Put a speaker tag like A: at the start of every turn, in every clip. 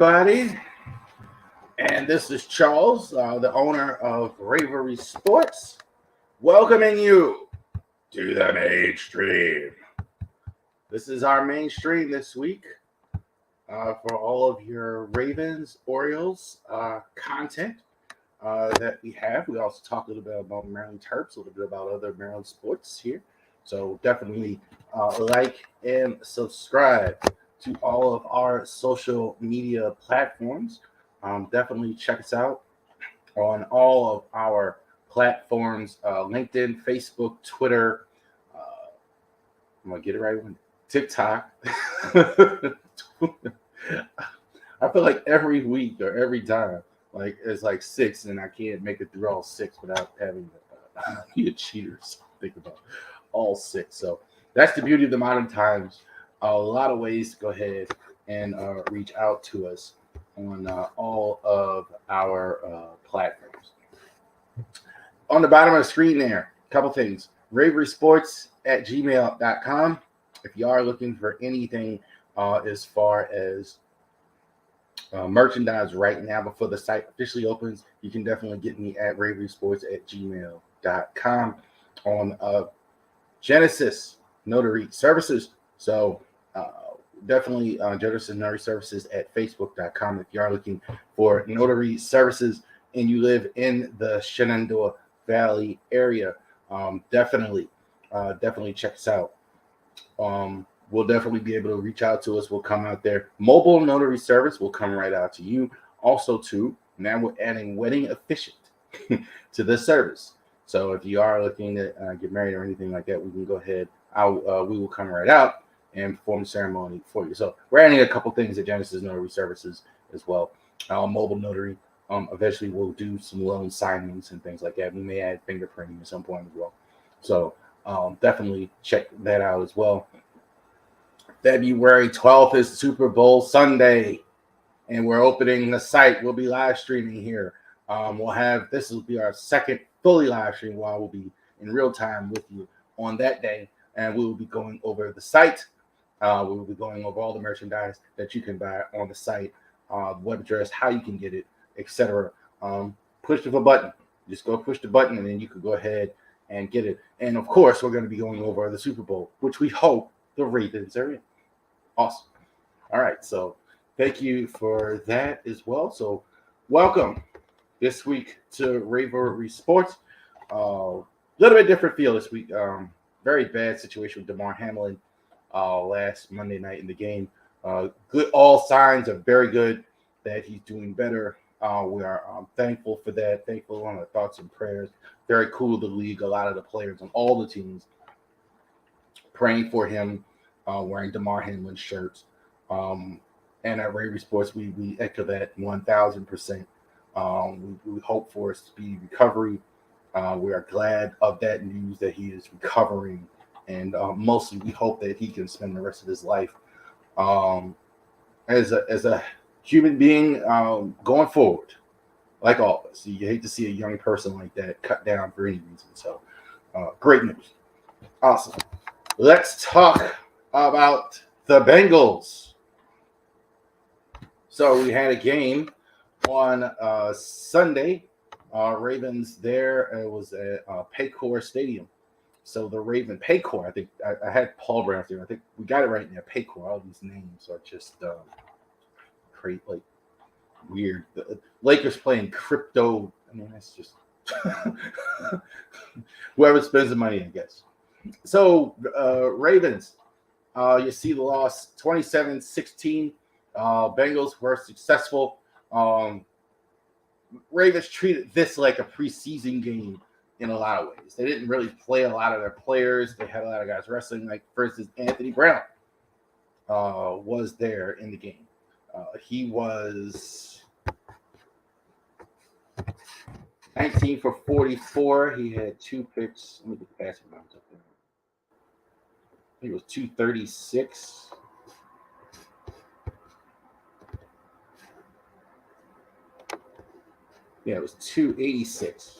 A: Everybody, and this is Charles, the owner of Ravorisports, welcoming you to the mainstream. This is our mainstream this week for all of your Ravens, Orioles content that we have. We also talk a little bit about Maryland Terps, a little bit about other Maryland sports here. So definitely like and subscribe to all of our social media platforms. Definitely check us out on all of our platforms, LinkedIn, Facebook, Twitter. I'm going to get it right. TikTok. I feel like every week or every time, like it's like 6 and I can't make it through all 6 without having to be a cheater. So think about all 6. So that's the beauty of the modern times. A lot of ways to go ahead and reach out to us on all of our platforms. On the bottom of the screen there, a couple things. ravorisports@gmail.com. If you are looking for anything as far as merchandise right now before the site officially opens, you can definitely get me at ravorisports@gmail.com on Genesis Notary Services. So definitely Genesis Notary Services at facebook.com if you are looking for notary services and you live in the Shenandoah Valley area. Definitely check us out. We'll definitely be able to reach out to us. We'll come out there. Mobile notary service will come right out to you. Also, too, now we're adding wedding officiant to this service. So if you are looking to get married or anything like that, we can go ahead. We will come right out and perform the ceremony for you. So we're adding a couple things at Genesis Notary Services as well. Mobile notary. Eventually, we'll do some loan signings and things like that. We may add fingerprinting at some point as well. So definitely check that out as well. February 12th is Super Bowl Sunday, and we're opening the site. We'll be live streaming here. This will be our second fully live stream while we'll be in real time with you on that day, and we will be going over the site. We will be going over all the merchandise that you can buy on the site, web address, how you can get it, etc. Push the button. Just go push the button, and then you can go ahead and get it. And of course, we're going to be going over the Super Bowl, which we hope the Ravens are in. Awesome. All right. So thank you for that as well. So welcome this week to Ravorisports. A little bit different feel this week. Very bad situation with DeMar Hamlin last Monday night in the game. Good. All signs are very good that he's doing better. We are thankful for that. Thankful on our thoughts and prayers. Very cool of the league. A lot of the players on all the teams praying for him, wearing DeMar Hamlin shirts. And at Ravens-Sports, we echo that 1,000%. We hope for a speedy recovery. We are glad of that news that he is recovering. And mostly we hope that he can spend the rest of his life as a human being going forward, like all of us. You hate to see a young person like that cut down for any reason. So great news. Awesome. Let's talk about the Bengals. So we had a game on Sunday. Ravens there. It was at Paycor Stadium. So the Paycor, I think I had Paul Brown there. I think we got it right now. Paycor. All these names are just create like weird. The Lakers playing crypto. I mean, that's just whoever spends the money, I guess. So Ravens, you see the loss 27-16. Bengals were successful. Ravens treated this like a preseason game in a lot of ways. They didn't really play a lot of their players. They had a lot of guys wrestling. Like, for instance, Anthony Brown was there in the game. He was 19 for 44. He had 2 picks. Let me get the passing numbers up there. I think it was 236. Yeah, it was 286.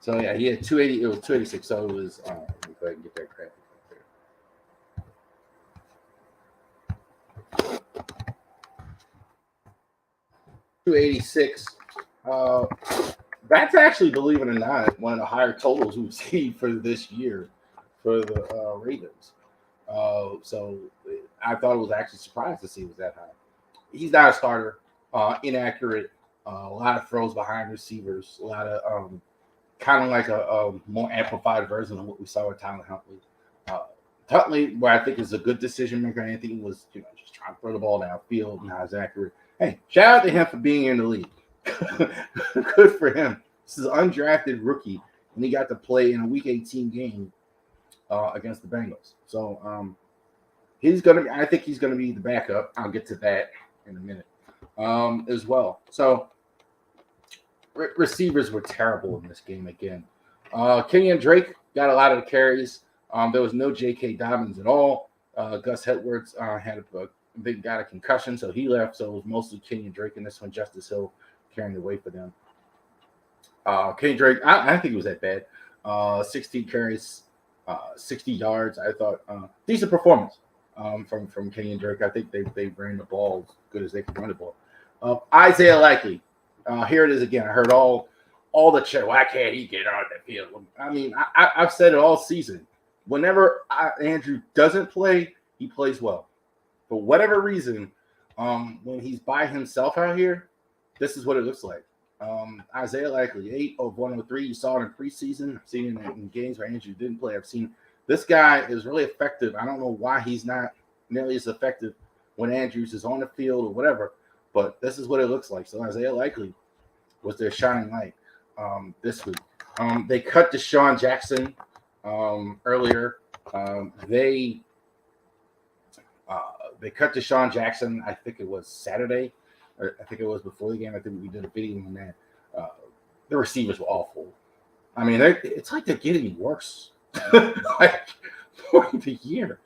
A: So yeah, he had 280. It was 286. So it was. Let me go ahead and get that graphic up there. 286. That's actually, believe it or not, one of the higher totals we've seen for this year for the Ravens. So I thought it was actually surprised to see it was that high. He's not a starter. Inaccurate. A lot of throws behind receivers. A lot of kind of like a more amplified version of what we saw with Tyler Huntley. Huntley, where I think is a good decision maker, Anthony was just trying to throw the ball downfield, not as accurate. Hey, shout out to him for being in the league. Good for him. This is an undrafted rookie, and he got to play in a Week 18 game against the Bengals. So I think he's gonna be the backup. I'll get to that in a minute as well. So receivers were terrible in this game again. Kenyon Drake got a lot of the carries. There was no J.K. Dobbins at all. Gus Edwards got a concussion, so he left. So it was mostly Kenyon Drake in this one. Justice Hill carrying the weight for them. Kenyon Drake, I think it was that bad. 16 carries, 60 yards. I thought decent performance from Kenyon Drake. I think they ran the ball as good as they could run the ball. Isaiah Likely. Here it is again. I heard all the chat. Why can't he get on the field? I mean, I've said it all season. Whenever Andrew doesn't play, he plays well. For whatever reason, when he's by himself out here, this is what it looks like. Isaiah Likely, 8 of 103. You saw it in preseason. I've seen it in games where Andrew didn't play. I've seen this guy is really effective. I don't know why he's not nearly as effective when Andrews is on the field or whatever, but this is what it looks like. So Isaiah Likely was their shining light this week. They cut Deshaun Jackson earlier. They cut Deshaun Jackson. I think it was Saturday. Or I think it was before the game. I think we did a video on that. The receivers were awful. I mean, it's like they're getting worse like for the year.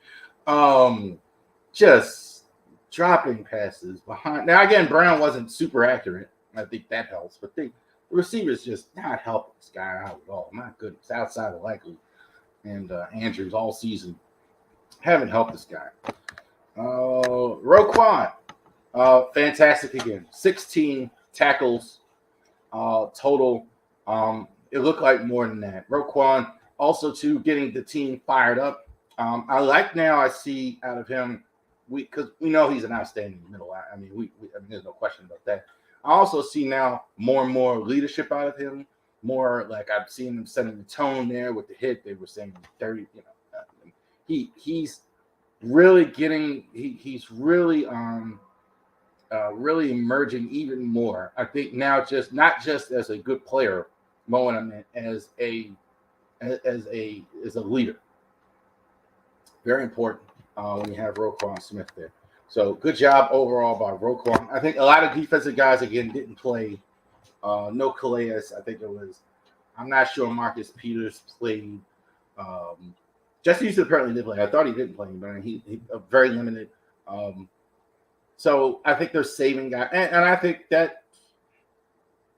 A: Just dropping passes behind. Now, again, Brown wasn't super accurate. I think that helps. But the receivers just not helping this guy out at all. My goodness. Outside of Likely and Andrews all season haven't helped this guy. Roquan. Fantastic again. 16 tackles total. It looked like more than that. Roquan also too getting the team fired up. I like now I see out of him because we know he's an outstanding middle. I mean, there's no question about that. I also see now more and more leadership out of him. More like I've seen him setting the tone there with the hit. They were saying 30, he's really getting he's really really emerging even more. I think now just not just as a good player, Mo, and I meant as a leader. Very important when you have Roquan Smith there. So good job overall by Roquan. I think a lot of defensive guys again didn't play. No Calais. I think it was. I'm not sure Marcus Peters played. Jesse Houston apparently did play. I thought he didn't play, but he very limited. So I think they're saving guys, and I think that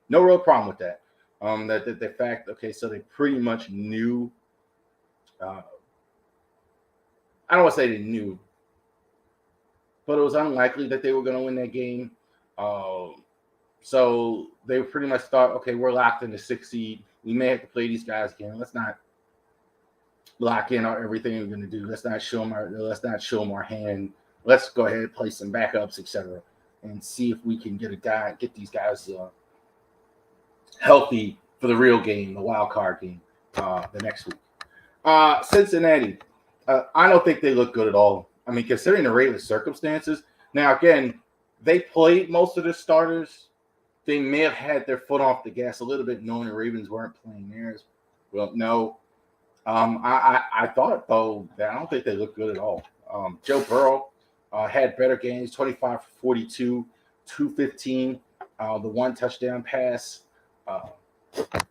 A: no real problem with that. That the fact, okay, so they pretty much knew. I don't want to say they knew, but it was unlikely that they were going to win that game. So they pretty much thought, okay, we're locked in the 6th seed. We may have to play these guys again. Let's not lock in on everything we're going to do. Let's not show them our hand. Let's go ahead and play some backups, etc., and see if we can get these guys healthy for the real game, the wild card game, the next week. Cincinnati, I don't think they look good at all. I mean, considering the Ravens' circumstances. Now, again, they played most of the starters. They may have had their foot off the gas a little bit, knowing the Ravens weren't playing theirs. Well, no. I thought, though, that I don't think they look good at all. Joe Burrow had better games, 25 for 42, 215, the one touchdown pass.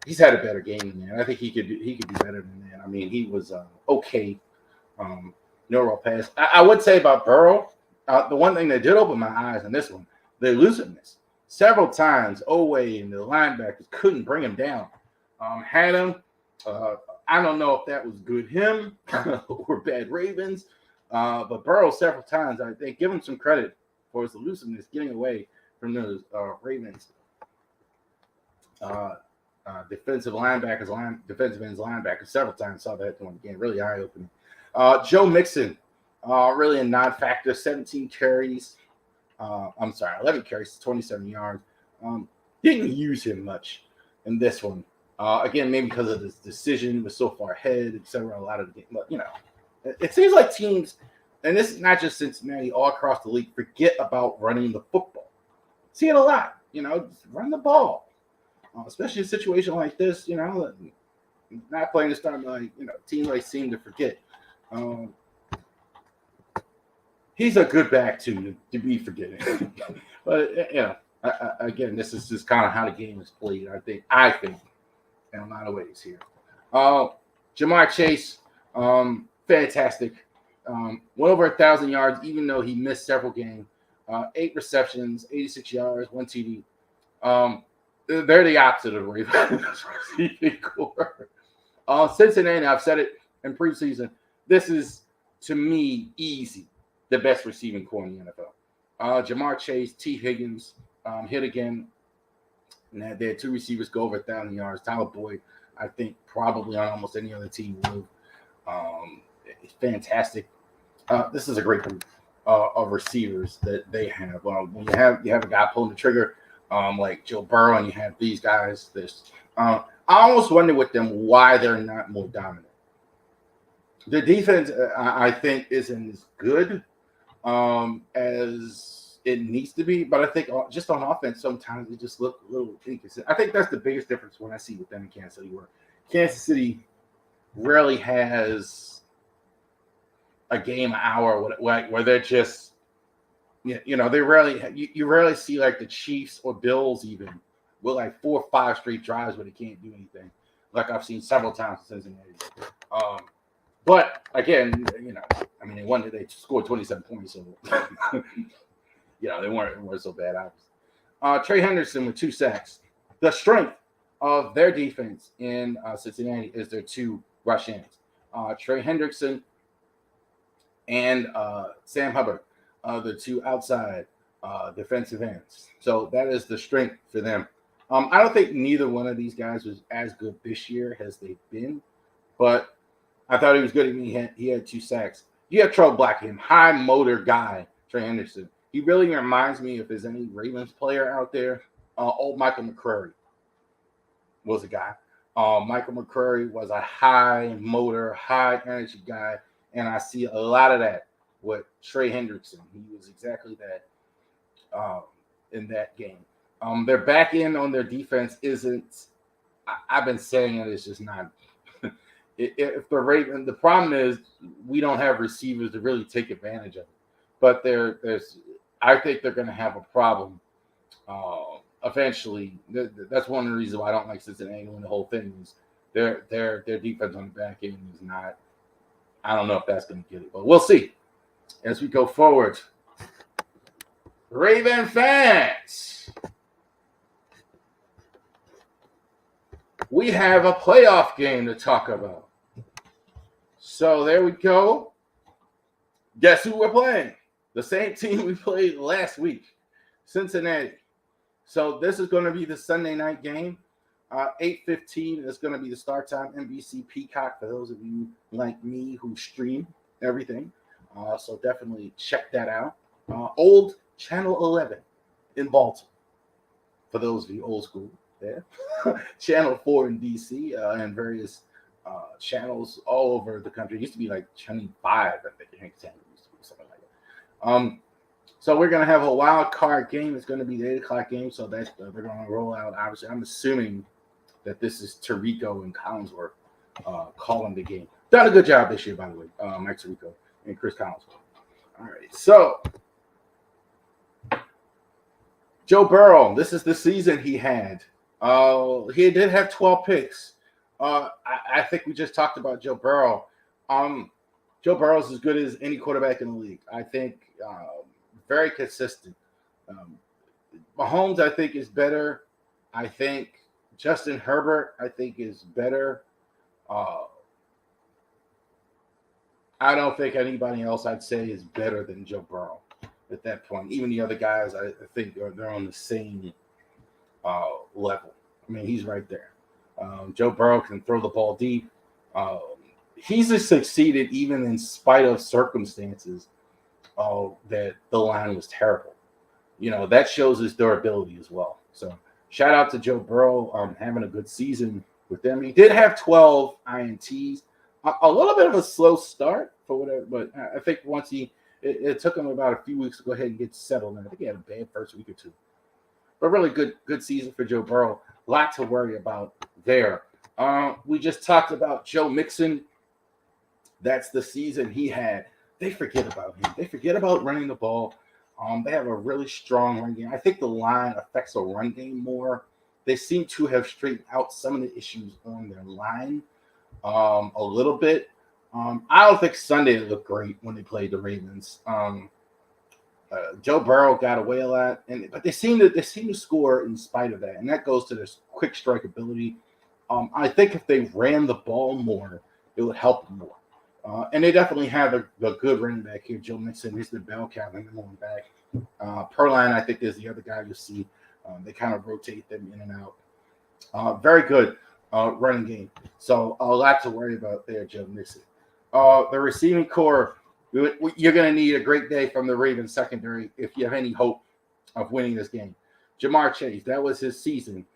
A: He's had a better game than that. I think he could do better than that. I mean, he was okay. No real pass. I would say about Burrow, the one thing that did open my eyes in this one, the elusiveness. Several times, Owe and the linebackers couldn't bring him down. Had him. I don't know if that was good him or bad Ravens, but Burrow several times, I think, give him some credit for his elusiveness, getting away from those Ravens defensive ends linebackers several times. Saw that one again, really eye-opening. Joe Mixon, really a non-factor, 17 carries. 11 carries, 27 yards. Didn't use him much in this one. Again, maybe because of his decision was so far ahead, etc. A lot of the game, but it seems like teams, and this is not just Cincinnati, all across the league, forget about running the football. See it a lot. Just run the ball, especially in a situation like this. Not playing this time, teams like seem to forget. He's a good back to be forgetting, but again, this is just kind of how the game is played. I think, in a lot of ways here. Jamar Chase, fantastic. Went over 1,000 yards, even though he missed several games. 8 receptions, 86 yards, 1 TD. They're the opposite of Ravens receiving core. Cincinnati, I've said it in preseason. This is, to me, easy the best receiving core in the NFL. Jamar Chase, T. Higgins hit again. And they had 2 receivers go over 1,000 yards. Tyler Boyd, I think, probably on almost any other team would. Fantastic. This is a great group of receivers that they have. When you have a guy pulling the trigger like Joe Burrow, and you have these guys. I almost wonder with them why they're not more dominant. The defense, I think, isn't as good as it needs to be, but I think just on offense, sometimes they just look a little inconsistent. I think that's the biggest difference when I see with them in Kansas City, where Kansas City rarely has a game hour where they're just, they rarely, you rarely see like the Chiefs or Bills even with like 4 or 5 straight drives where they can't do anything, like I've seen several times in Cincinnati. But again, they won. They scored 27 points, so they weren't so bad. Obviously, Trey Henderson with 2 sacks. The strength of their defense in Cincinnati is their 2 rush ends. Trey Hendrickson and Sam Hubbard, the 2 outside defensive ends. So that is the strength for them. I don't think neither one of these guys was as good this year as they've been, but I thought he was good. I mean, he had 2 sacks. You have trouble blocking him. High motor guy, Trey Henderson. He really reminds me, if there's any Ravens player out there, old Michael McCreary was a guy. Michael McCreary was a high motor, high energy guy. And I see a lot of that with Trey Hendrickson. He was exactly that in that game. Their back end on their defense isn't. I've been saying it's just not. If the Ravens, the problem is we don't have receivers to really take advantage of it. But I think they're going to have a problem eventually. That's one of the reasons why I don't like Cincinnati when the whole thing is their defense on the back end is not. I don't know if that's going to get it, but we'll see as we go forward. Raven fans, we have a playoff game to talk about. So there we go. Guess who we're playing? The same team we played last week, Cincinnati. So this is going to be the Sunday night game. 8:15 is going to be the start time. NBC Peacock for those of you like me who stream everything. So definitely check that out. Old Channel 11 in Baltimore. For those of you old school there. Channel 4 in DC and various channels all over the country. It used to be like Channel 5, I think. Channel used to be something like that. So we're going to have a wild card game. It's going to be the 8 o'clock game. So they're going to roll out. Obviously, I'm assuming that this is Tirico and Collinsworth calling the game. Done a good job this year, by the way, Mike Tirico and Chris Collinsworth. All right, so Joe Burrow, this is the season he had. He did have 12 picks. I think we just talked about Joe Burrow. Joe Burrow is as good as any quarterback in the league. I think very consistent. Mahomes, I think, is better. I think Justin Herbert, I think, is better. I don't think anybody else I'd say is better than Joe Burrow at that point. Even the other guys, I think they're on the same level. I mean, he's right there. Joe Burrow can throw the ball deep. He's succeeded even in spite of circumstances that the line was terrible. You know, that shows his durability as well. So shout out to Joe Burrow having a good season with them. He did have 12 INTs. A little bit of a slow start for whatever, but I think once it took him about a few weeks to go ahead and get settled. And I think he had a bad first week or two. But really good season for Joe Burrow. A lot to worry about there. We just talked about Joe Mixon. That's the season he had. They forget about him. They forget about running the ball. They have a really strong run game. I think the line affects the run game more. They seem to have straightened out some of the issues on their line a little bit. I don't think Sunday looked great when they played the Ravens. Joe Burrow got away a lot, but they seem to score in spite of that, and that goes to their quick strike ability. I think if they ran the ball more, it would help them more. And they definitely have a good running back here. Joe Mixon, he's the bell cow, number one back. Perline, I think, is the other guy you see. They kind of rotate them in and out. Very good running game. So a lot to worry about there, Joe Mixon. The receiving core, you're going to need a great day from the Ravens secondary if you have any hope of winning this game. Jamar Chase, that was his season.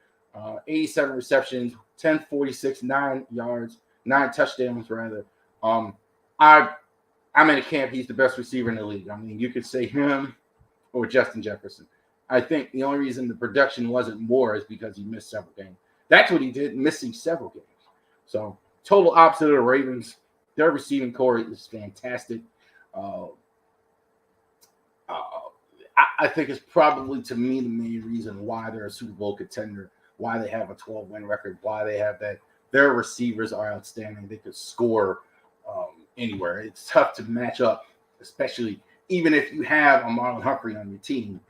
A: 87 receptions, 1046, 9 yards, 9 touchdowns rather. I'm in a camp. He's the best receiver in the league. I mean, you could say him or Justin Jefferson. I think the only reason the production wasn't more is because he missed several games. That's what he did, missing several games. So total opposite of the Ravens. Their receiving core is fantastic. I think it's probably, to me, the main reason why they're a Super Bowl contender, why they have a 12-win record, why they have that. Their receivers are outstanding. They could score anywhere. It's tough to match up, especially even if you have a Marlon Humphrey on your team.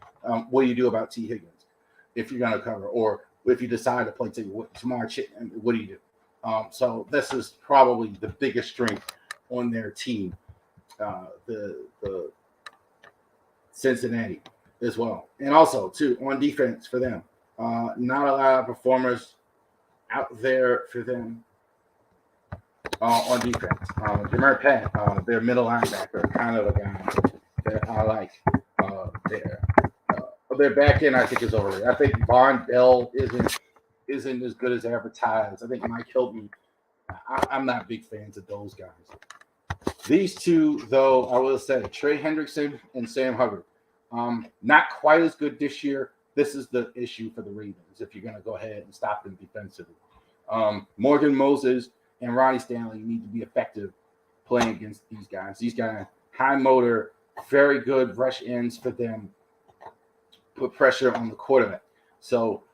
A: What do you do about T. Higgins if you're going to cover? Or if you decide to play Jamar Chase, what do you do? So this is probably the biggest strength on their team, the Cincinnati as well. And also, too, on defense for them. Not a lot of performers out there for them on defense. Jamer Pat, their middle linebacker, kind of a guy that I like there. Their back end, I think, is overrated. I think Von Bell isn't as good as advertised. I think Mike Hilton, I'm not big fans of those guys. These two, though, I will say, Trey Hendrickson and Sam Hubbard, not quite as good this year. This is the issue for the Ravens if you're going to go ahead and stop them defensively. Morgan Moses and Ronnie Stanley need to be effective playing against these guys. These guys, high motor, very good rush ends for them, put pressure on the quarterback. So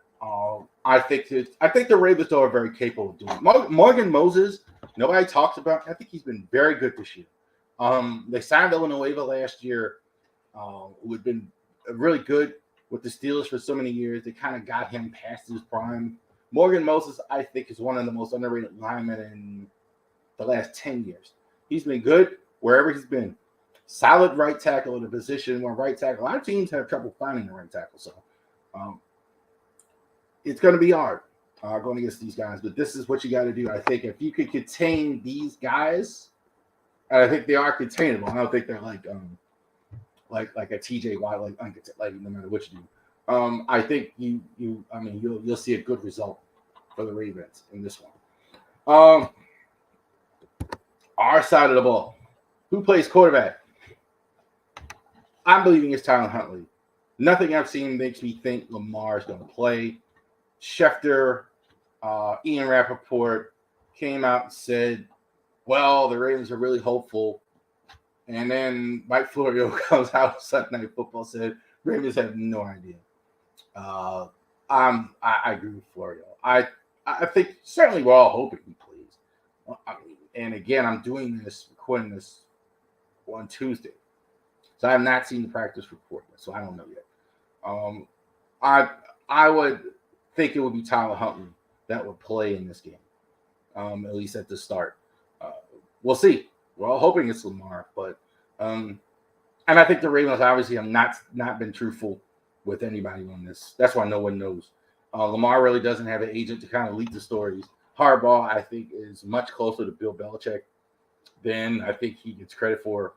A: I think the Ravens are very capable of doing it. Morgan Moses, nobody talks about. I think he's been very good this year. They signed Villanueva last year, who had been really good with the Steelers for so many years. They kind of got him past his prime. Morgan Moses, I think, is one of the most underrated linemen in the last 10 years. He's been good wherever he's been. Solid right tackle in a position where right tackle, a lot of teams have trouble finding the right tackle. So it's going to be hard going against these guys. But this is what you got to do. I think if you could contain these guys, and I think they are containable. I don't think they're like a TJ Watt, like no matter what you do. I think you'll see a good result for the Ravens in this one. Our side of the ball, who plays quarterback? I'm believing it's Tyler Huntley. Nothing I've seen makes me think Lamar is going to play. Schefter, Ian Rappaport came out and said, well, the Ravens are really hopeful. And then Mike Florio comes out Sunday Night Football, said Ravens have no idea. I agree with Florio. I think certainly we're all hoping he plays. And again, I'm recording this on Tuesday. So I have not seen the practice report yet, so I don't know yet. I would think it would be Tyler Huntley that would play in this game, at least at the start. We'll see. We're all hoping it's Lamar, but and I think the Ravens obviously have not been truthful with anybody on this. That's why no one knows. Lamar really doesn't have an agent to kind of leak the stories. Harbaugh, I think, is much closer to Bill Belichick than I think he gets credit for.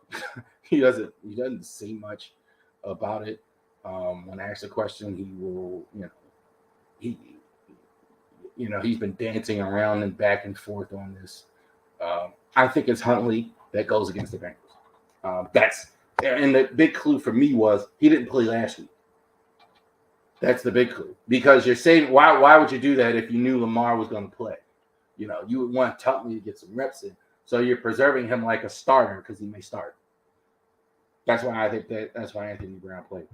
A: He doesn't say much about it. When asked a question, he will, he's been dancing around and back and forth on this. I think it's Huntley that goes against the Bengals. And the big clue for me was he didn't play last week. That's the big clue, because you're saying why would you do that if you knew Lamar was going to play? You would want Huntley to get some reps in, so you're preserving him like a starter because he may start. That's why Anthony Brown played.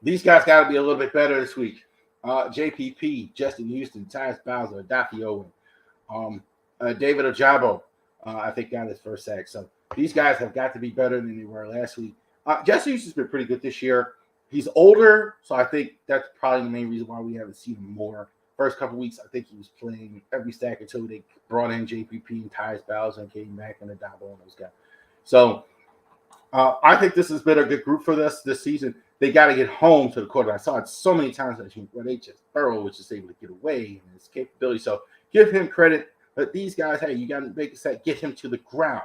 A: These guys got to be a little bit better this week. JPP, Justin Houston, Tyus Bowser, Daffy Owen, David Ojabo, I think got his first sack. So these guys have got to be better than they were last week. Justin Houston's been pretty good this year. He's older, so I think that's probably the main reason why we haven't seen him more. First couple weeks, I think he was playing every stack until they brought in JPP and Tyus Bowser and came back and Ojabo and those guys. So I think this has been a good group for this season. They got to get home to the quarterback. I saw it so many times where they just Burrow was just able to get away and his capability. So give him credit. But these guys, hey, you got to make a set, get him to the ground.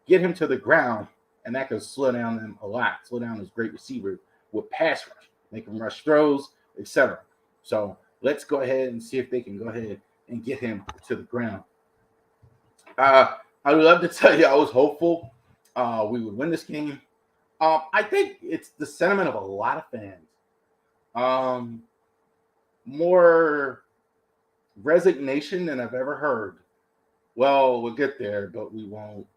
A: Get him to the ground, and that can slow down them a lot. Slow down his great receiver with pass rush, make him rush throws, etc. So let's go ahead and see if they can go ahead and get him to the ground. I would love to tell you I was hopeful we would win this game. I think it's the sentiment of a lot of fans. More resignation than I've ever heard. Well, we'll get there, but we won't.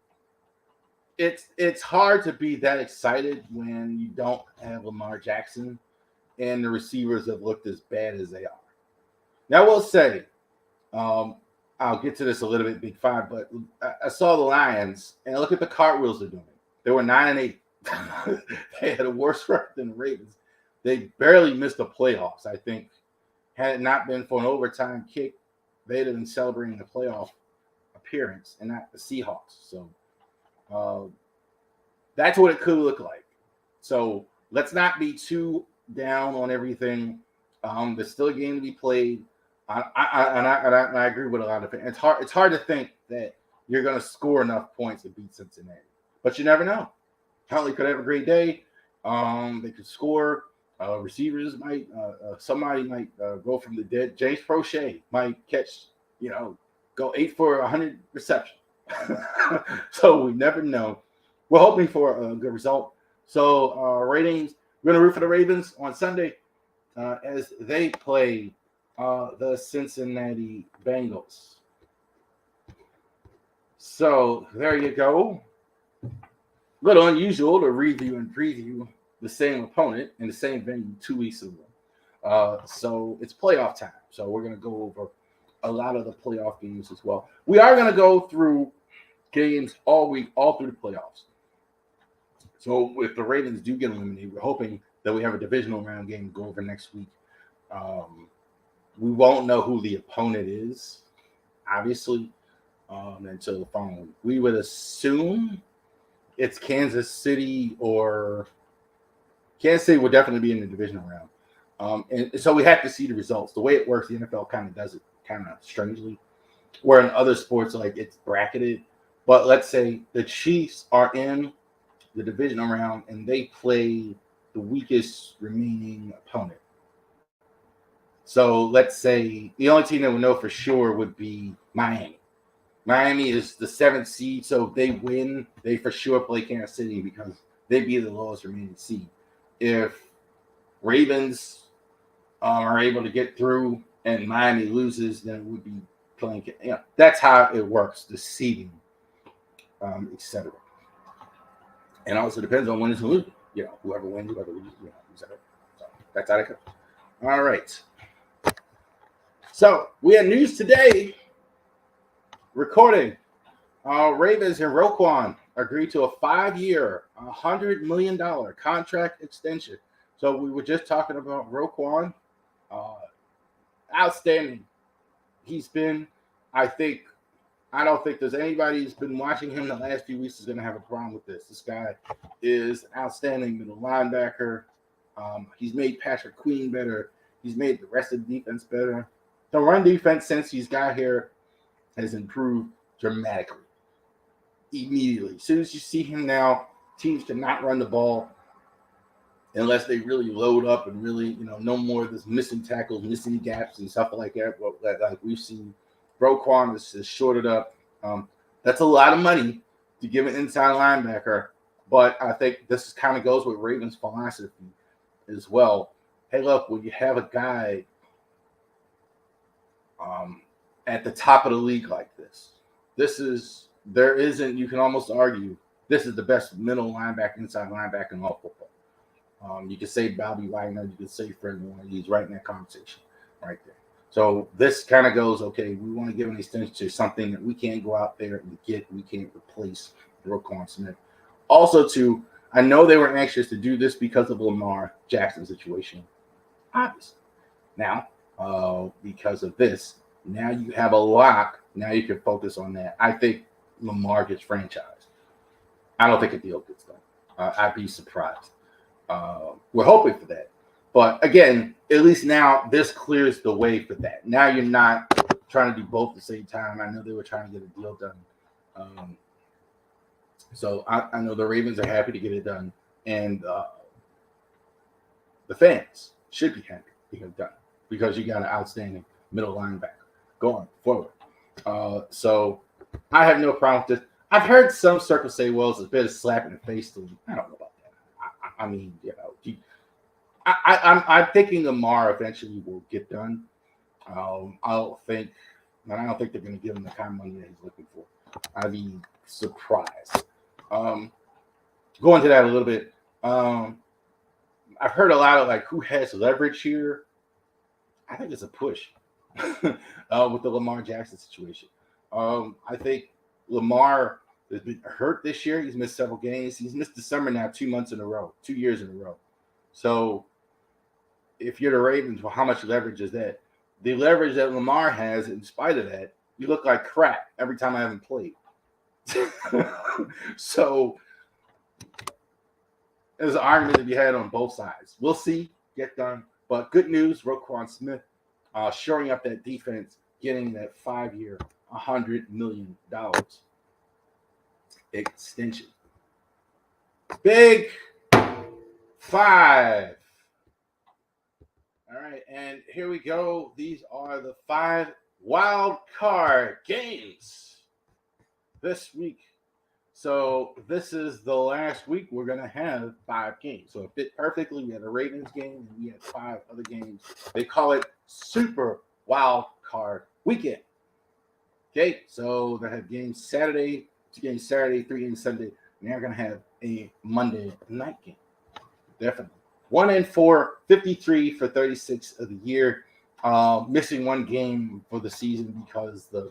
A: It's hard to be that excited when you don't have Lamar Jackson and the receivers have looked as bad as they are. Now, I will say, I'll get to this a little bit, Big Five, but I saw the Lions, and look at the cartwheels they're doing. They were 9-8. They had a worse record than the Ravens. They barely missed the playoffs. I think had it not been for an overtime kick, they'd have been celebrating the playoff appearance and not the Seahawks. So that's what it could look like. So let's not be too down on everything. There's still a game to be played. I agree with a lot of fans. It's hard to think that you're going to score enough points to beat Cincinnati, but you never know. Huntley could have a great day. They could score. Receivers might. Somebody might go from the dead. James Prochet might catch. Go 8 for 100 reception. So we never know. We're hoping for a good result. So ratings, we're going to root for the Ravens on Sunday as they play the Cincinnati Bengals. So there you go. A little unusual to review and preview the same opponent in the same venue 2 weeks ago. So it's playoff time. So we're going to go over a lot of the playoff games as well. We are going to go through games all week, all through the playoffs. So if the Ravens do get eliminated, we're hoping that we have a divisional round game to go over next week. We won't know who the opponent is, obviously, until the following week. We would assume it's Kansas City, or Kansas City will definitely be in the divisional round. And so we have to see the results. The way it works, the NFL kind of does it kind of strangely, where in other sports, like it's bracketed. But let's say the Chiefs are in the divisional round and they play the weakest remaining opponent. So let's say the only team that we know for sure would be Miami. Miami is the 7th seed, so if they win, they for sure play Kansas City because they'd be the lowest remaining seed. If Ravens are able to get through and Miami loses, then it would be playing. That's how it works, the seeding, etc. And also depends on when it's losing. Whoever wins, whoever loses, etc. So that's how it goes. All right. So we had news today. Recording. Ravens and Roquan agreed to a 5-year, $100 million contract extension. So we were just talking about Roquan. Outstanding. He's been, I don't think there's anybody who's been watching him the last few weeks is going to have a problem with this. This guy is outstanding middle linebacker. He's made Patrick Queen better. He's made the rest of the defense better. The run defense since he's got here has improved dramatically. Immediately. As soon as you see him now, teams cannot run the ball unless they really load up and really, no more of this missing tackles, missing gaps and stuff like that. Like we've seen, Roquan is shorted up. That's a lot of money to give an inside linebacker, but I think this kind of goes with Ravens' philosophy as well. Hey, look, when you have a guy at the top of the league like this, you can almost argue this is the best middle linebacker, inside linebacker in all football. You could say Bobby Wagner, you could say Fred Warner. He's right in that conversation right there. So this kind of goes, okay, we want to give an extension to something that we can't go out there and get. We can't replace Roquan Smith. Also, I know they were anxious to do this because of Lamar Jackson's situation. Obviously. Now, because of this, now you have a lock. Now you can focus on that. I think Lamar gets franchised. I don't think a deal gets done. I'd be surprised. We're hoping for that. But again, at least now this clears the way for that. Now you're not trying to do both at the same time. I know they were trying to get a deal done. So I know the Ravens are happy to get it done. And the fans should be happy to get it done because you got an outstanding middle linebacker going forward. So I have no problem with this. I've heard some circles say, well, it's a bit of slap in the face to him. I don't know about that. I mean, I'm thinking Lamar eventually will get done. I don't think they're going to give him the kind of money that he's looking for. I'd be surprised. Go into that a little bit. I've heard a lot of like who has leverage here. I think it's a push with the Lamar Jackson situation. I think Lamar has been hurt this year. He's missed several games. He's missed the summer now 2 years in a row. So if you're the Ravens, well, how much leverage is that? The leverage that Lamar has, in spite of that, you look like crap every time I haven't played. So there's an argument to be had on both sides. We'll see. Get done. But good news, Roquan Smith shoring up that defense, getting that 5-year, $100 million extension. Big 5. All right, and here we go. These are the 5 wild card games. this week. So this is the last week we're gonna have 5 games. So it fit perfectly. We had a Ravens game and we had 5 other games. They call it Super Wild Card Weekend. Okay, so they have games Saturday, 2 games Saturday, 3 games Sunday. And they're gonna have a Monday night game. Definitely. 1-4, 53 for 36 of the year. Missing 1 game for the season because the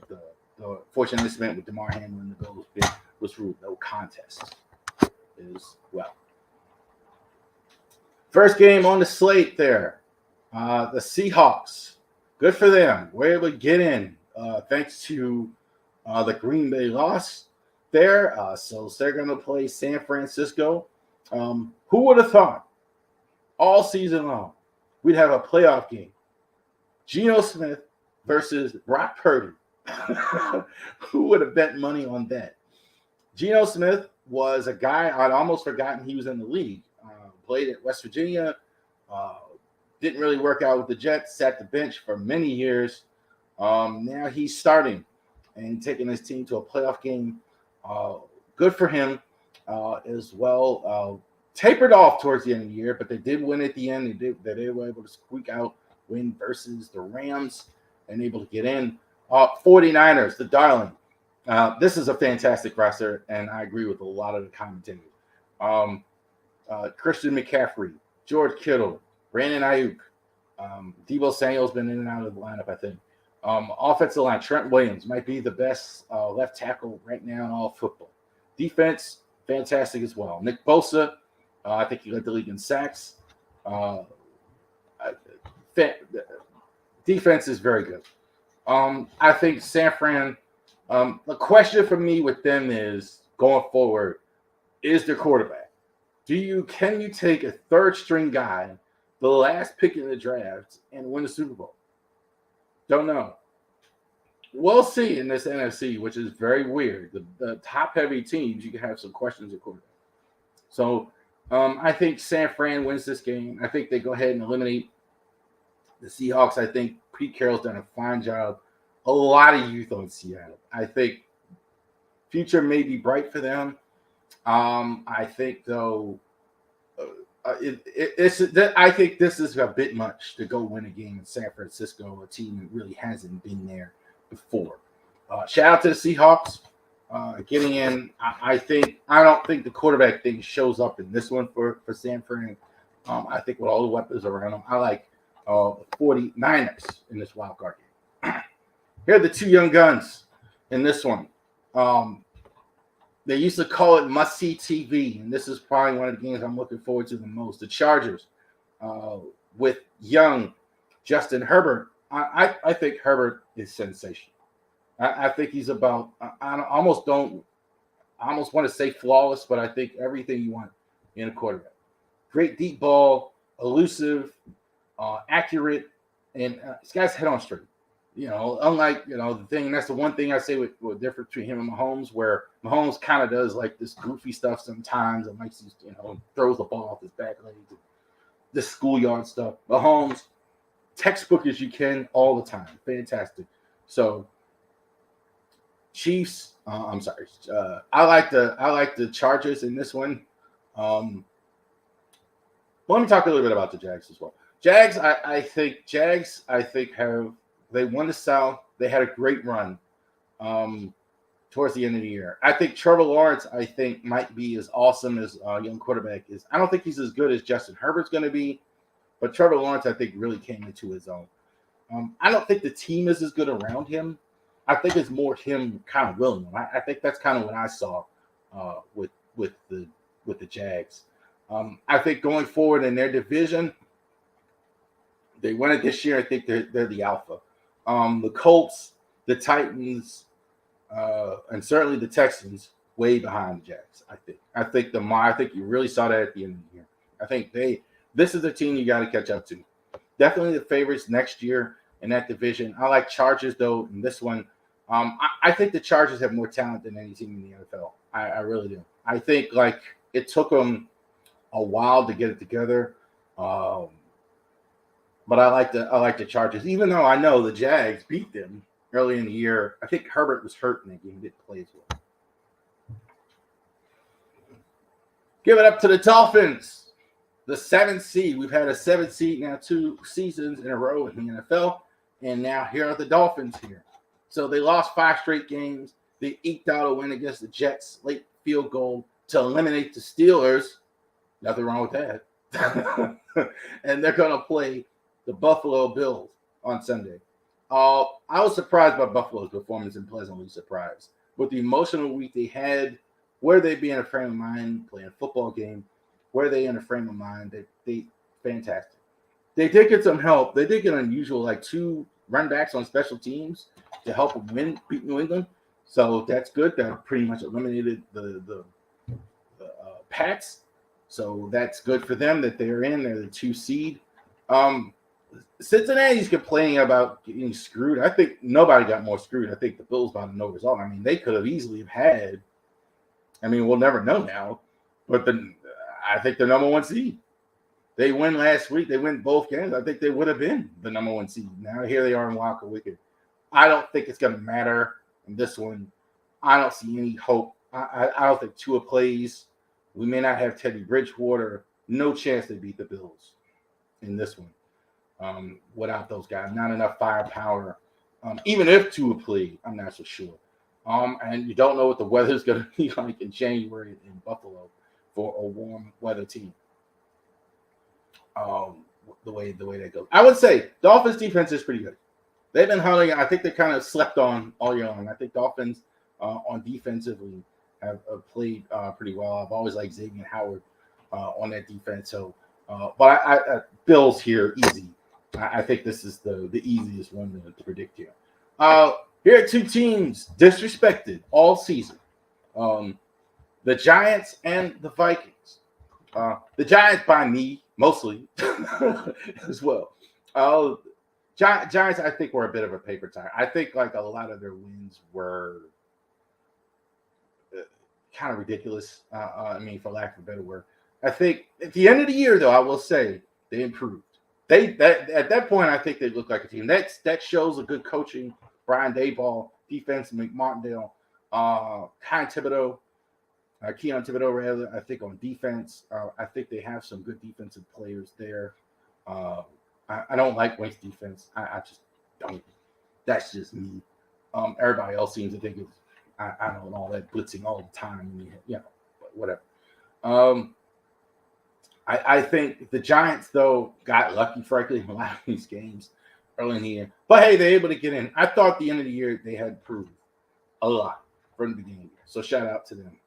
A: fortunate incident with DeMar Hamlin and the Bills was ruled no contest as well. First game on the slate there. The Seahawks. Good for them. We're able to get in thanks to the Green Bay loss there. So they're going to play San Francisco. Who would have thought all season long we'd have a playoff game? Geno Smith versus Brock Purdy. Who would have bet money on that? Geno Smith was a guy I'd almost forgotten he was in the league. Played at West Virginia. Didn't really work out with the Jets. Sat the bench for many years. Now he's starting and taking his team to a playoff game. Good for him as well. Tapered off towards the end of the year, but they did win at the end. They were able to squeak out win versus the Rams and able to get in. 49ers, the darling. This is a fantastic roster, and I agree with a lot of the commentators. Christian McCaffrey, George Kittle, Brandon Ayuk, Deebo Samuel's been in and out of the lineup, I think. Offensive line, Trent Williams might be the best left tackle right now in all of football. Defense, fantastic as well. Nick Bosa, I think he led the league in sacks. Defense is very good. I think San Fran, the question for me with them is going forward is their quarterback. Can you take a third string guy, the last pick in the draft, and win the Super Bowl? Don't know. We'll see in this NFC, which is very weird. The top heavy teams, you can have some questions at quarterback. So I think San Fran wins this game. I think they go ahead and eliminate the Seahawks. I think Pete Carroll's done a fine job. A lot of youth on Seattle. I think future may be bright for them. I think though, I think this is a bit much to go win a game in San Francisco, a team that really hasn't been there before. Shout out to the Seahawks getting in. I don't think the quarterback thing shows up in this one for San Fran. I think with all the weapons around them, I like 49ers in this wild card game. Here are the 2 young guns in this one. They used to call it must-see TV, and this is probably one of the games I'm looking forward to the most. The Chargers with young Justin Herbert. I think Herbert is sensational. I think he's about I almost want to say flawless, but I think everything you want in a quarterback. Great deep ball, elusive, accurate, and this guy's head on straight. Unlike, that's the one thing I say with difference between him and Mahomes, where Mahomes kind of does like this goofy stuff sometimes and likes to, throws the ball off his back legs, this schoolyard stuff. Mahomes, textbook as you can all the time. Fantastic. So Chiefs, I like the Chargers in this one. Let me talk a little bit about the Jags as well. Jags, I think they won the South. They had a great run towards the end of the year. I think Trevor Lawrence, might be as awesome as a young quarterback is. I don't think he's as good as Justin Herbert's going to be, but Trevor Lawrence, I think, really came into his own. I don't think the team is as good around him. I think it's more him kind of willing them. I think that's kind of what I saw with the Jags. I think going forward in their division, they won it this year. I think they're the alpha. The Colts, the Titans, and certainly the Texans way behind the Jags. I think you really saw that at the end of the year. I think this is the team you got to catch up to. Definitely the favorites next year in that division. I like Chargers though in this one. I think the Chargers have more talent than any team in the NFL. I really do. I think it took them a while to get it together. But I like the Chargers, even though I know the Jags beat them early in the year. I think Herbert was hurt in that game; he didn't play as well. Give it up to the Dolphins, the 7th seed. We've had a 7th seed now 2 seasons in a row in the NFL, and now here are the Dolphins here. So they lost 5 straight games. They eked out a win against the Jets, late field goal to eliminate the Steelers. Nothing wrong with that. And they're going to play the Buffalo Bills on Sunday. I was surprised by Buffalo's performance and pleasantly surprised. With the emotional week they had, where they be in a frame of mind playing a football game, where they in a frame of mind, they fantastic. They did get some help. They did get unusual, like 2 run backs on special teams to help them beat New England. So that's good. That pretty much eliminated the Pats. So that's good for them that they're in. They're the 2 seed. Cincinnati's complaining about getting screwed. I think nobody got more screwed. I think the Bills about to know the result. I mean, they could have easily had. I mean, we'll never know now. But I think the number 1 seed. They win last week. They win both games. I think they would have been the number 1 seed. Now here they are in Wild Card Weekend. I don't think it's going to matter in this one. I don't see any hope. I don't think Tua plays. We may not have Teddy Bridgewater. No chance they beat the Bills in this one without those guys. Not enough firepower. Even if Tua played, I'm not so sure. And you don't know what the weather's going to be like in January in Buffalo for a warm weather team. The way that goes. I would say Dolphins defense is pretty good. They've been hunting. I think they kind of slept on all year long. I think Dolphins on defensively have played pretty well. I've always liked Xavier Howard on that defense. So, but I Bills here easy. I think this is the easiest one to predict here. Here are 2 teams disrespected all season: the Giants and the Vikings. The Giants by me mostly as well. Giants, I think, were a bit of a paper tiger. I think like a lot of their wins were kind of ridiculous. I mean, for lack of a better word. I think at the end of the year, though, I will say they improved. At that point, I think they look like a team. That shows a good coaching. Brian Daboll, defense, McMartindale, Keon Thibodeau, rather. I think on defense, I think they have some good defensive players there. I don't like Wake's defense. I just don't. That's just me. Everybody else seems to think it's I don't know all that blitzing all the time. You know, whatever. I think the Giants though got lucky, frankly, in a lot of these games early in the year. But hey, they're able to get in. I thought the end of the year they had proved a lot from the beginning. So shout out to them.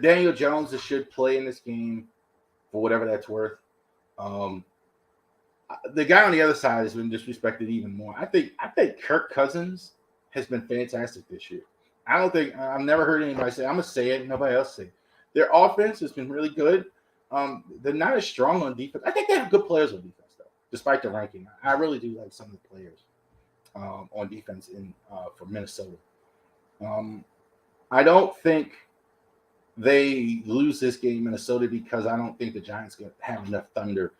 A: Daniel Jones should play in this game for whatever that's worth. The guy on the other side has been disrespected even more. I think Kirk Cousins has been fantastic this year. I've never heard anybody say. I'm gonna say it. Nobody else say it. Their offense has been really good. They're not as strong on defense. I think they have good players on defense though, despite the ranking. I really do like some of the players on defense for Minnesota. I don't think they lose this game, Minnesota, because I don't think the Giants gonna have enough thunder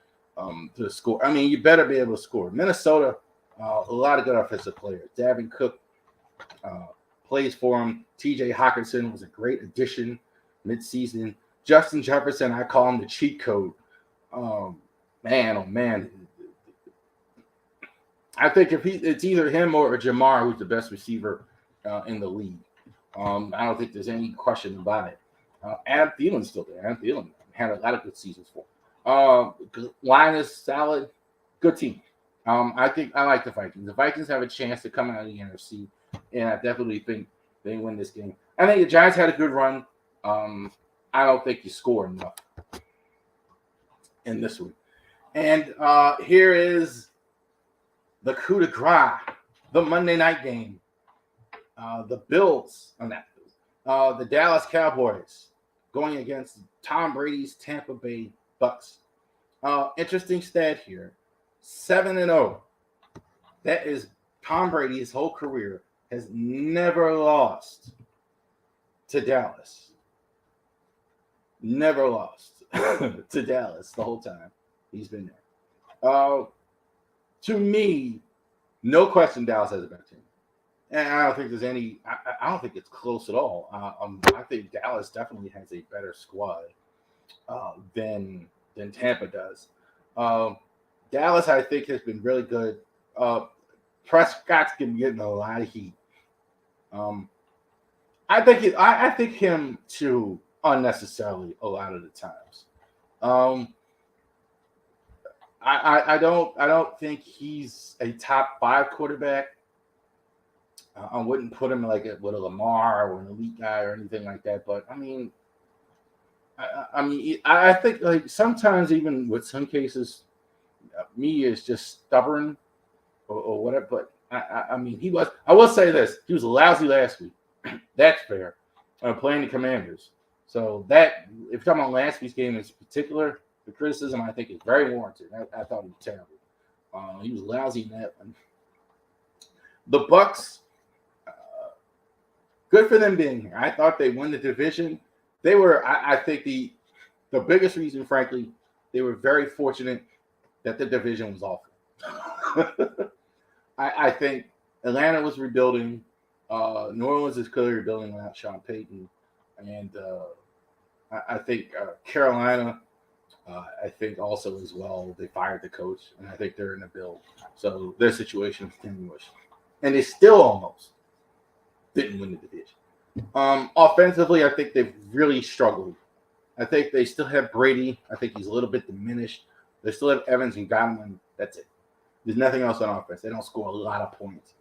A: to score. I mean, you better be able to score. Minnesota, a lot of good offensive players. Davin Cook plays for him. T.J. Hawkinson was a great addition midseason. Justin Jefferson, I call him the cheat code. Man, oh man. I think it's either him or Jamar who's the best receiver in the league. I don't think there's any question about it. Adam Thielen's still there. Adam Thielen had a lot of good seasons for him. Linus, solid, good team. I think I like the Vikings. The Vikings have a chance to come out of the NFC, and I definitely think they win this game. I think the Giants had a good run. I don't think you score enough in this one. And here is the coup de grace, the Monday night game. The Bills, the Dallas Cowboys going against Tom Brady's Tampa Bay Bucks. Interesting stat here. 7-0. That is Tom Brady, his whole career, has never lost to Dallas. Never lost to Dallas the whole time he's been there. To me, no question Dallas has a better team. And I don't think there's any. I don't think it's close at all. I think Dallas definitely has a better squad than Tampa does. Um, Dallas, I think, has been really good. Prescott's been getting a lot of heat. Um, I think him too unnecessarily a lot of the times. Um, I don't think he's a top five quarterback. I wouldn't put him like with a Lamar or an elite guy or anything like that. But I mean, I think like sometimes even with some cases, me is just stubborn or whatever. But I mean, he was. I will say this: he was lousy last week. That's fair. Playing the Commanders. So that, if you're talking about last week's game in particular, the criticism I think is very warranted. I thought he was terrible. He was lousy in that one. The Bucks, good for them being here. I thought they won the division. They were, I think, the biggest reason, frankly, they were very fortunate that the division was awful. I think Atlanta was rebuilding. New Orleans is clearly rebuilding without Sean Payton. And I think Carolina, I think also as well, they fired the coach, and I think they're in a build. So their situation is tenuous. And they still almost didn't win the division. Offensively, I think they've really struggled. I think they still have Brady. I think he's a little bit diminished. They still have Evans and Godwin. That's it. There's nothing else on offense. They don't score a lot of points.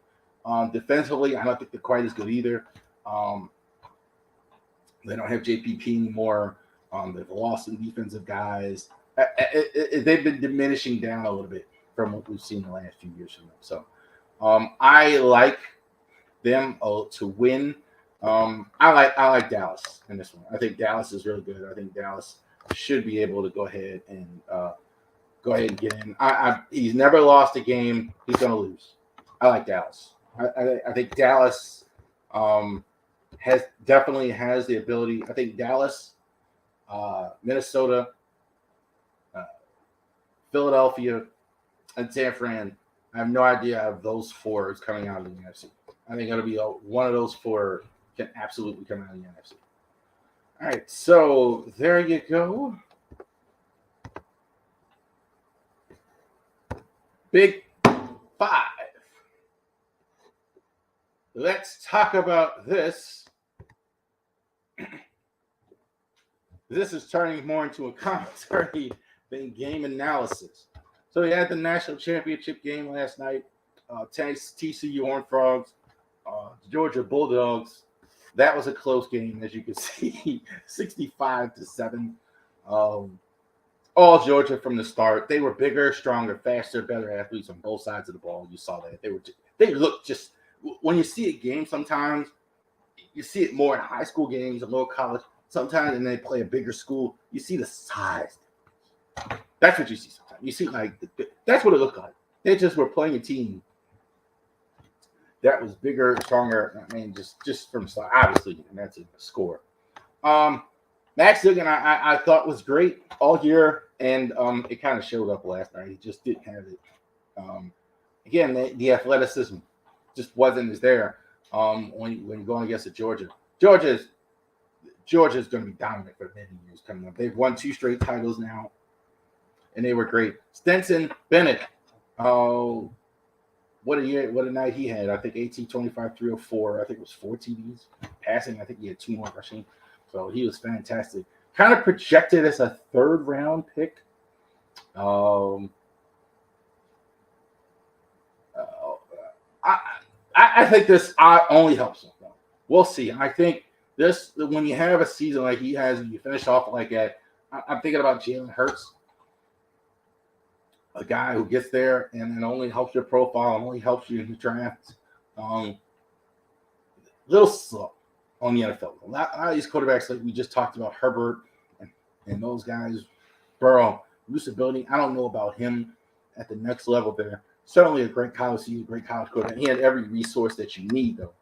A: Defensively, I don't think they're quite as good either. They don't have JPP anymore. They've lost some defensive guys. They've been diminishing down a little bit from what we've seen the last few years from them. So I like them to win. I like Dallas in this one. I think Dallas is really good. I think Dallas should be able to go ahead and get in. He's never lost a game. He's going to lose. I like Dallas. I think Dallas definitely has the ability. I think Dallas, Minnesota, Philadelphia, and San Fran. I have no idea of those four is coming out of the NFC. I think it'll be one of those four can absolutely come out of the NFC. All right, so there you go. Big Five. Let's talk about this. This is turning more into a commentary than game analysis. So we had the national championship game last night. TCU Horned Frogs, Georgia Bulldogs. That was a close game, as you can see, 65-7. All Georgia from the start. They were bigger, stronger, faster, better athletes on both sides of the ball. You saw that. They looked just when you see a game. Sometimes you see it more in high school games, a little college. Sometimes, and they play a bigger school, you see the size. That's what you see sometimes. You see that's what it looked like. They just were playing a team that was bigger, stronger. I mean, just from start, obviously, and that's a score. Max Duggan, I thought was great all year, and it kind of showed up last night. He just didn't have it. Again, the athleticism just wasn't as there when you're going against Georgia. Georgia's going to be dominant for many years coming up. They've won 2 straight titles now, and they were great. Stetson Bennett, what a night he had. I think 18, 25, 304. I think it was 4 TDs. Passing, I think he had 2 more rushing. So he was fantastic. Kind of projected as a 3rd round pick. I think this only helps him. We'll see. I think this, when you have a season like he has and you finish off like that, I'm thinking about Jalen Hurts, a guy who gets there and it only helps your profile, only helps you in the draft. Little slow on the NFL. A lot of these quarterbacks, like we just talked about, Herbert and those guys, Burrow, usability. I don't know about him at the next level there. Certainly a great college season, great college quarterback. He had every resource that you need, though.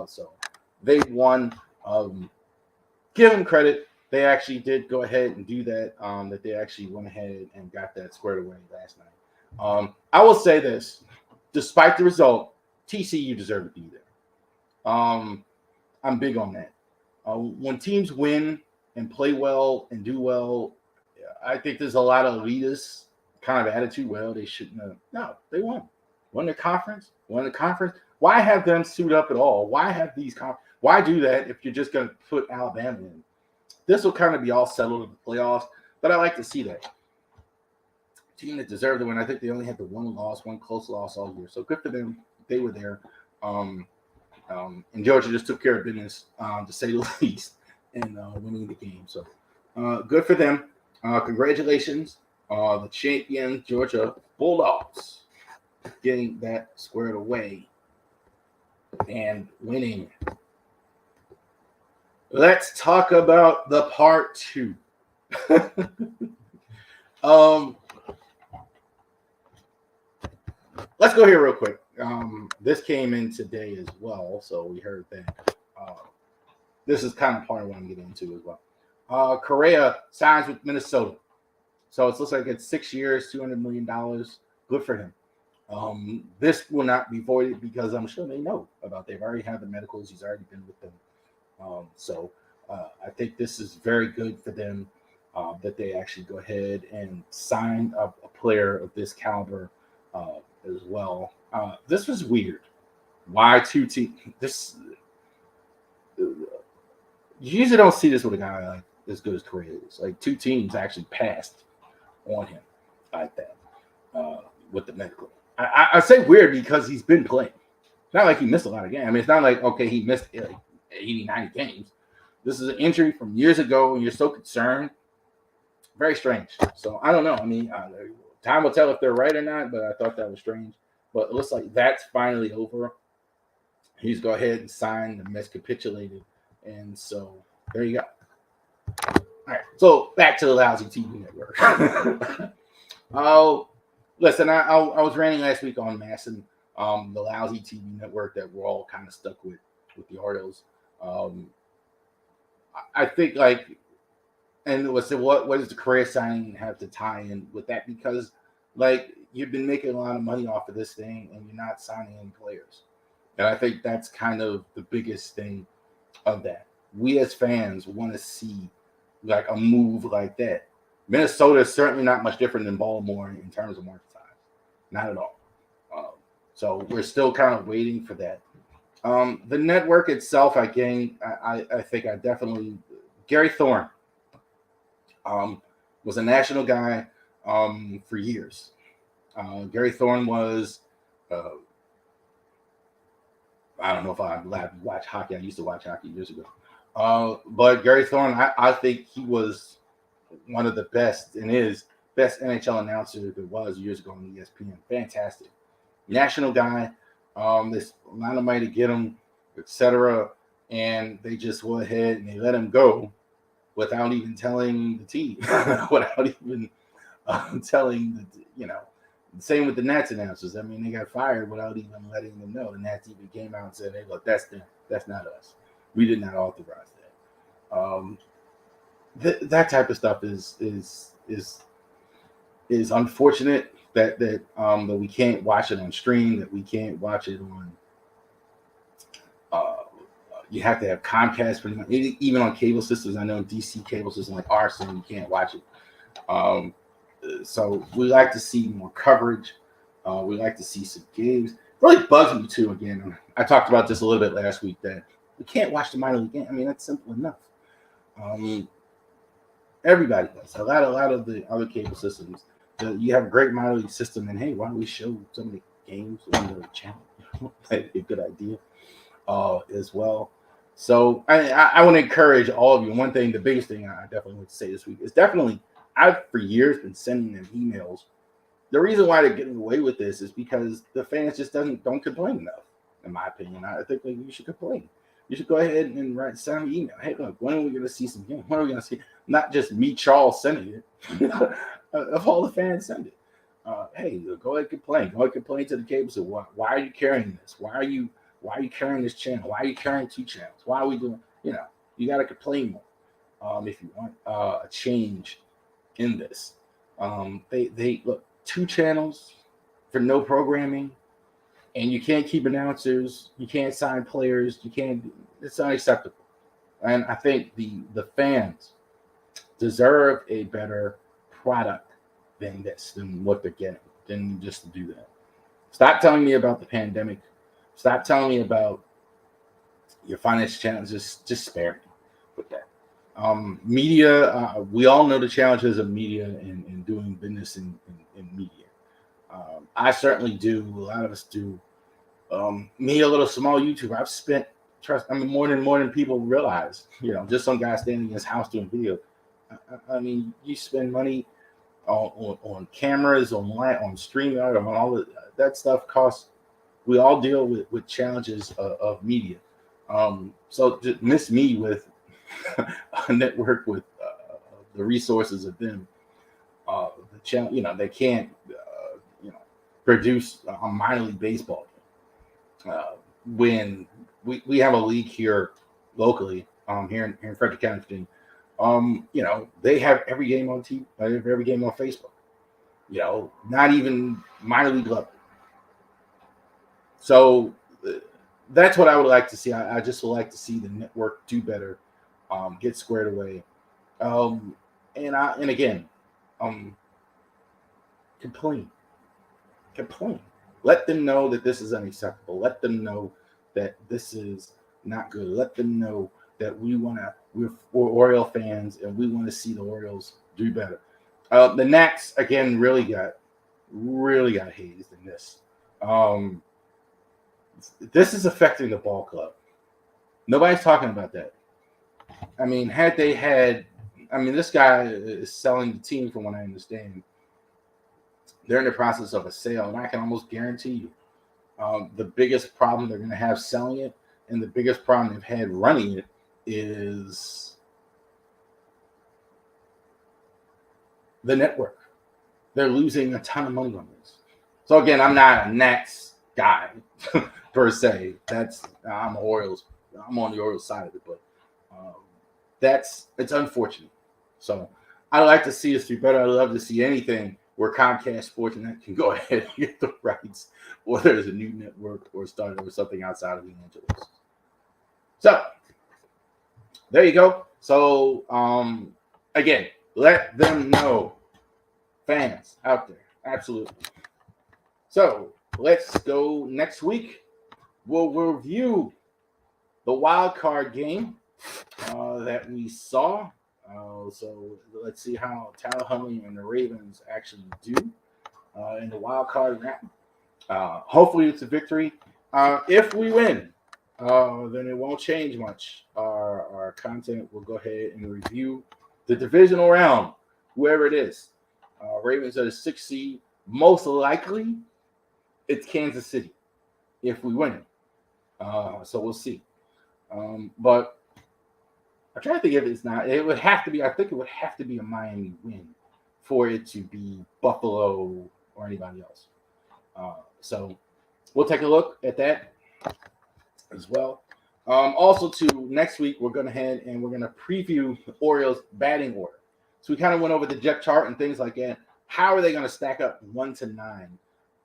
A: So they won. Give them credit. They actually did go ahead and do that. That they actually went ahead and got that squared away last night. I will say this: despite the result, TCU deserved to be there. I'm big on that. When teams win and play well and do well, I think there's a lot of elitist kind of attitude. Well, they shouldn't have. No, they won. Won the conference. Won the conference. Why have them suit up at all? Why have these why do that if you're just going to put Alabama in? This will kind of be all settled in the playoffs, but I like to see that. Team that deserved to win. I think they only had the one close loss all year. So good for them. They were there. And Georgia just took care of business, to say the least, in winning the game. So good for them. Congratulations, the champion Georgia Bulldogs, getting that squared away and winning. Let's talk about the part 2. Let's go here real quick. This came in today as well, so we heard that. This is kind of part of what I'm getting into as well. Correa signs with Minnesota. So it looks like it's 6 years, $200 million. Good for him. This will not be voided because I'm sure they know about. They've already had the medicals. He's already been with them. So I think this is very good for them, that they actually go ahead and sign up a player of this caliber as well. This was weird. Why two teams? This you usually don't see this with a guy like as good as Correa is. Like 2 teams actually passed on him like that with the medical. I say weird because he's been playing. It's not like he missed a lot of games. I mean, it's not like, okay, he missed like 80, 90 games. This is an injury from years ago, and you're so concerned. Very strange. So I don't know. I mean, time will tell if they're right or not, but I thought that was strange. But it looks like that's finally over. He's go ahead and sign the Mets capitulated. And so there you go. All right. So back to the lousy TV network. Oh, listen, I was ranting last week on MASN, the lousy TV network that we're all kind of stuck with the Orioles. I think like, and what does the career signing have to tie in with that? Because like you've been making a lot of money off of this thing and you're not signing any players. And I think that's kind of the biggest thing of that. We as fans want to see like a move like that. Minnesota is certainly not much different than Baltimore in terms of market size. Not at all. So we're still kind of waiting for that. The network itself, I think I definitely, Gary Thorne was a national guy for years. Gary Thorne was, I don't know if I'm allowed to watch hockey. I used to watch hockey years ago. But Gary Thorne, I think he was one of the best and is best NHL announcer there was years ago on ESPN. Fantastic. National guy. There's a lot of money to get him, etc. And they just went ahead and they let him go without even telling the team, without even telling same with the Nats announcers. I mean, they got fired without even letting them know. The Nats even came out and said, "Hey, look, that's them. That's not us. We did not authorize that." That type of stuff is unfortunate that we can't watch it on stream, that we can't watch it on. You have to have Comcast pretty much, even on cable systems. I know DC cable system like ours, so you can't watch it. So we like to see more coverage. We like to see some games. It really bugs me too. Again, I talked about this a little bit last week that we can't watch the minor league game. I mean, that's simple enough. Everybody does. A lot of the other cable systems. You have a great minor league system, and hey, why don't we show some of the games on the channel? That'd be a good idea as well. So I want to encourage all of you. One thing, the biggest thing I definitely want to say this week is definitely I've for years been sending them emails. The reason why they're getting away with this is because the fans just don't complain enough. In my opinion, I think you should complain. You should go ahead and send me an email. Hey, look, when are we going to see some games? When are we going to see? Not just me, Charles, sending it. Of all the fans send it. Hey, go ahead and complain. Go ahead and complain to the cable. So why are you carrying this? Why are you carrying this channel? Why are you carrying 2 channels? Why are we doing? You got to complain more if you want a change in this. They look 2 channels for no programming. And you can't keep announcers. You can't sign players. You can't. It's unacceptable. And I think the fans deserve a better product than this, than what they're getting, than just to do that. Stop telling me about the pandemic. Stop telling me about your financial challenges. Just spare me with that. Media, we all know the challenges of media and doing business in media. I certainly do. A lot of us do. Me, a little small YouTuber, I've spent, more than people realize. Just some guy standing in his house doing video. I mean, you spend money on cameras, on light, on StreamYard, on all of that stuff costs. We all deal with challenges of media. So just miss me with a network with the resources of them. The channel, they can't, produce a minor league baseball game. When we have a league here locally, here in Frederick County, they have every game on TV, every game on Facebook. Not even minor league level. So that's what I would like to see. I just would like to see the network do better, get squared away, and again, complain. Let them know that this is unacceptable. Let them know that this is not good. Let them know that we're Oriole fans and we want to see the Orioles do better. The Nats again really got hazed in this. This is affecting the ball club. Nobody's talking about that. I mean, this guy is selling the team from what I understand. They're in the process of a sale, and I can almost guarantee you the biggest problem they're going to have selling it and the biggest problem they've had running it is the network. They're losing a ton of money on this. So, again, I'm not a Nats guy per se. I'm Orioles. I'm on the Orioles side of it, but it's unfortunate. So, I'd like to see us do better. I'd love to see anything where Comcast Sportsnet can go ahead and get the rights, or there's a new network or start with something outside of Los Angeles. So there you go. So again, let them know, fans out there, absolutely. So let's go next week. We'll review the wild card game that we saw. So let's see how Tyler Huntley and the Ravens actually do in the wild card round. Hopefully it's a victory. If we win, then it won't change much. Our content will go ahead and review the divisional round, whoever it is. Ravens are the 6th seed. Most likely, it's Kansas City if we win. So we'll see. But I'm trying to think if it's not. It would have to be. I think it would have to be a Miami win for it to be Buffalo or anybody else. So we'll take a look at that as well. Also, next week, we're going to head and we're going to preview the Orioles' batting order. So we kind of went over the depth chart and things like that. How are they going to stack up 1 to 9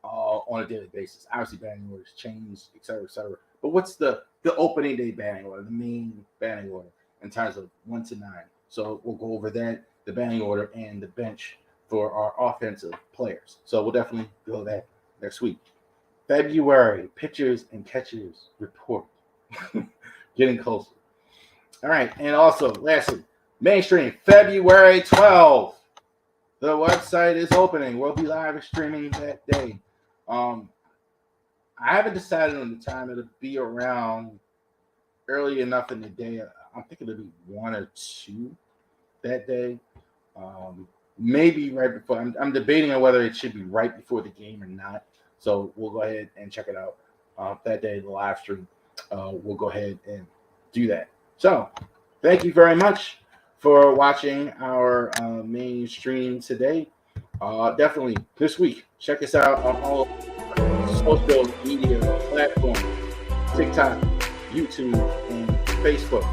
A: on a daily basis? Obviously, batting orders change, et cetera, et cetera. But what's the opening day batting order, the main batting order in terms of 1 to 9? So we'll go over that, the batting order, and the bench for our offensive players. So we'll definitely go that next week. February pitchers and catchers report. Getting closer. All right, and also, lastly, mainstream February 12th. The website is opening. We'll be live streaming that day. I haven't decided on the time. It'll be around early enough in the day. I'm thinking it'll be 1 or 2 that day. Maybe right before. I'm debating on whether it should be right before the game or not. So we'll go ahead and check it out that day, the live stream. We'll go ahead and do that. So thank you very much for watching our main stream today. Definitely this week, check us out on all social media platforms, TikTok, YouTube, and Facebook.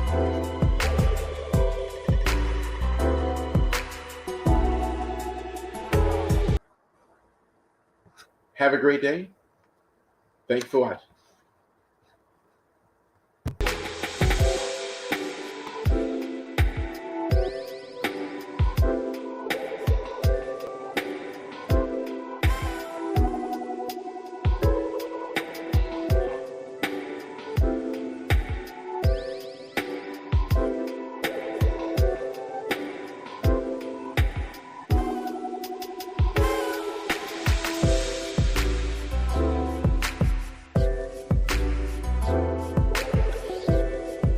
A: Have a great day. Thank you for watching.